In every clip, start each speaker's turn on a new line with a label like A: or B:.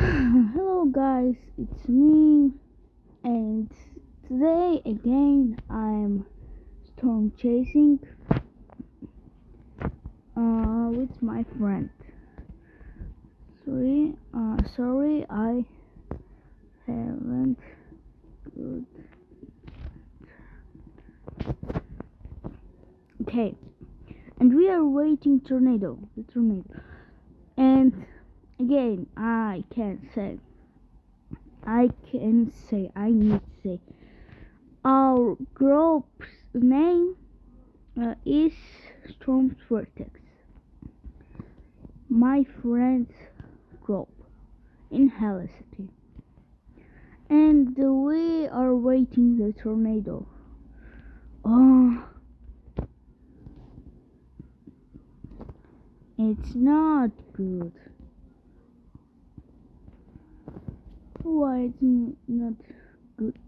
A: Hello guys, it's me, and today again I'm storm chasing with my friend. Sorry I haven't good. Okay, and we are waiting the tornado, and again I need to say our group's name is Storm's Vertex, my friend's group in helicity, and we are waiting the tornado. Oh, it's not good. Why it's not good?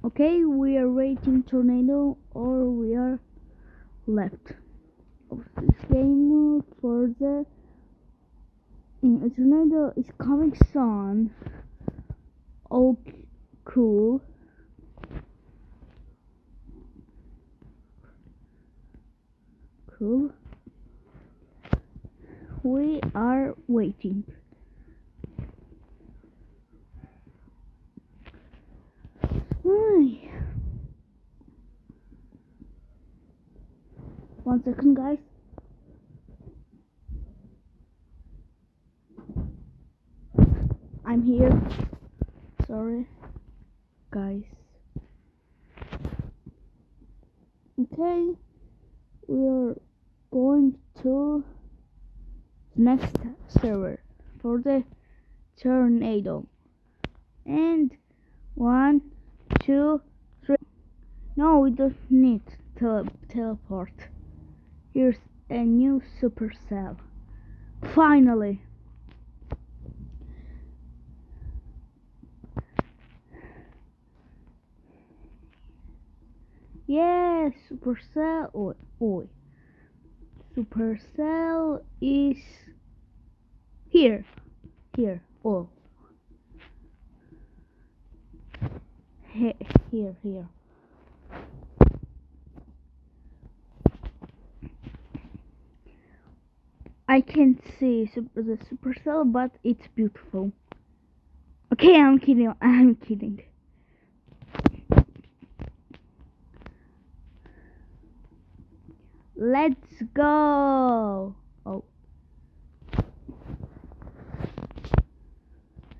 A: Okay, we are waiting tornado, or we are left of this game for the tornado is coming soon. Oh, cool. We are waiting. One second, guys. I'm here. Sorry, guys. Okay, we are going to next server for the tornado. And 1, 2, 3. No, we don't need teleport. Here's a new supercell. Finally. Yes, supercell. Oi. Supercell is here. Oh. Here. I can't see the supercell, but it's beautiful. Okay, I'm kidding. Let's go. Oh.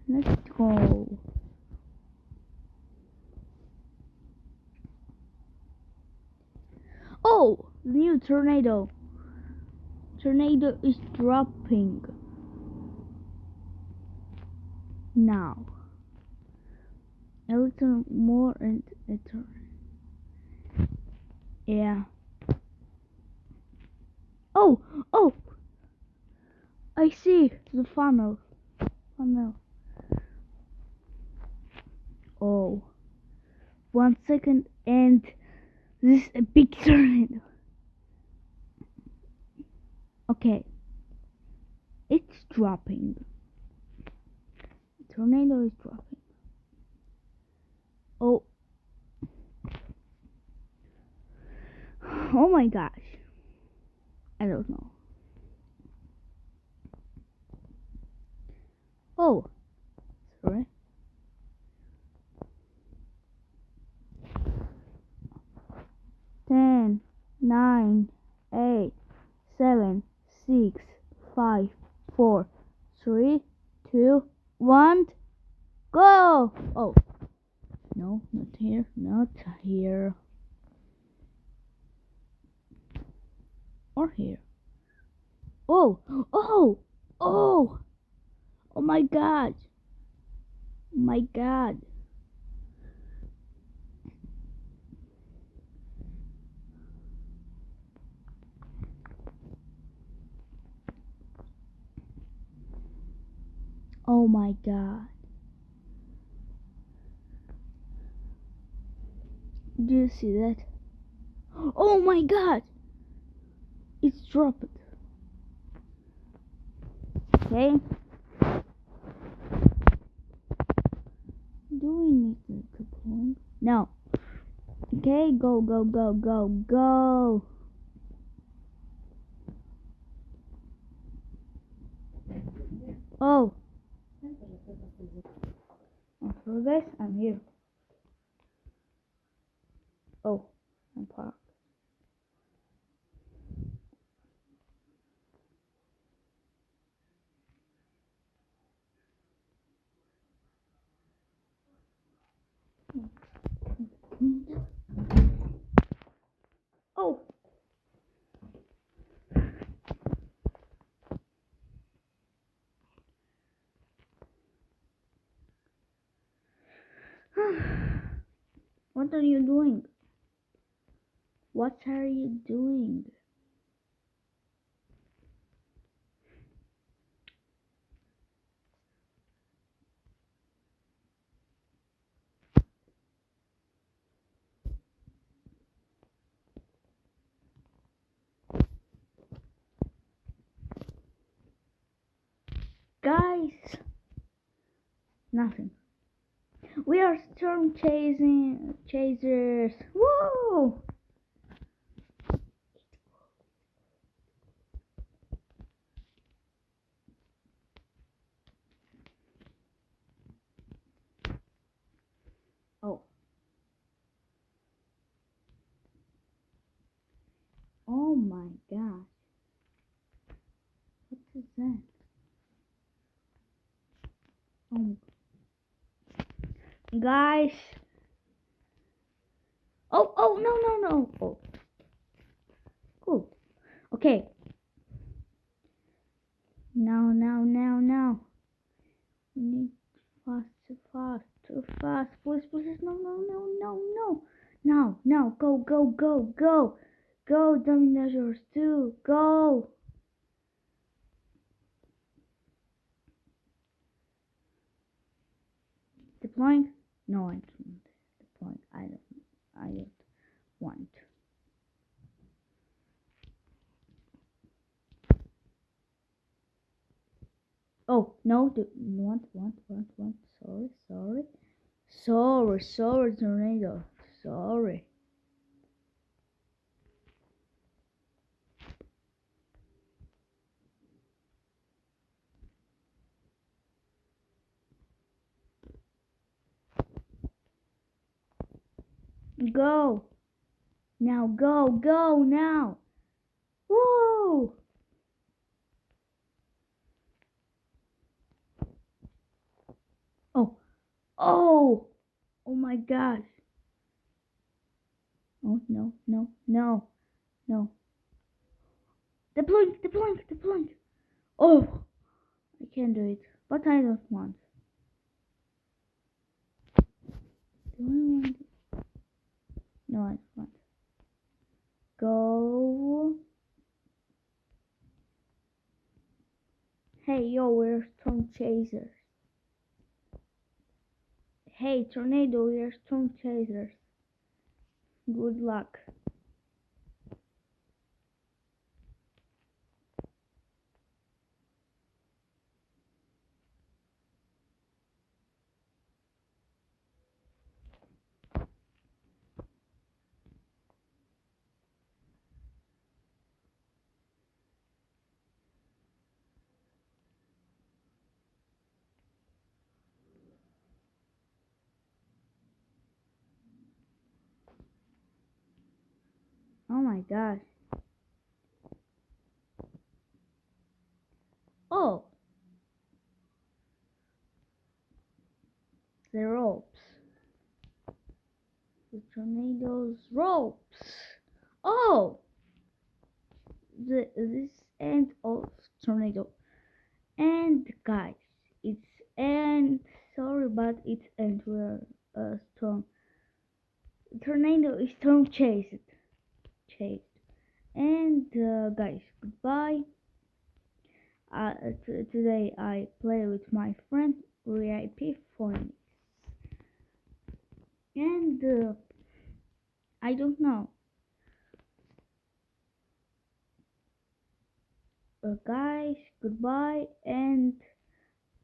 A: Let's go. Oh, the new tornado. Tornado is dropping now. A little more and a turn. Yeah. Oh! I see the funnel. Oh. 1 second, and this is a big tornado. Okay. It's dropping. The tornado is dropping. Oh. Oh my gosh. I don't know. Oh. Sorry. 10, 9, 8, 7, 6, 5, 4, 3, 2, 1, go! Oh. No, not here. Or here. Oh my god. Oh my god. Do you see that? Oh my god. It's dropped. Okay. Okay, go, go, go, go, go. Oh. So guys, I'm here. Oh, I'm parked. Oh. What are you doing? What are you doing? Guys, nothing. We are storm chasers. Whoa! Oh. Oh my gosh. What is that? Oh. Guys. Oh, oh, no, no, no. Oh. Cool. Okay. Now. We need too fast. Please. No. Now. Go. Go, Dominators 2. Go. Deploying? No, I don't. Deploying. I don't want. Oh, no. Want. Sorry, tornado. Sorry. Go. Now, go now. Whoa. Oh. Oh my gosh. Oh, no. Deploying. Oh, I can't do it, but I don't want. Do I want it? No, I don't want. Go. Hey, yo, we're storm chasers. Hey, tornado, we're storm chasers. Good luck. Oh my gosh. Oh, the ropes. The tornado's ropes. Oh, this end of tornado. And guys, it's end. Sorry, but it's end. We're storm. Tornado is storm chased. And guys, goodbye. Today I play with my friend VIP Phoenix. And I don't know. Guys, goodbye. And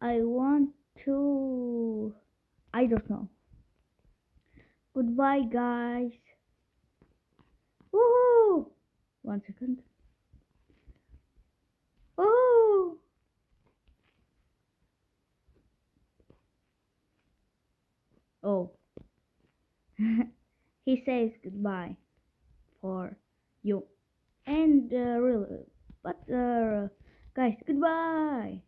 A: I want to. I don't know. Goodbye, guys. 1 second. Oh, oh. He says goodbye for you. And really, but guys, goodbye.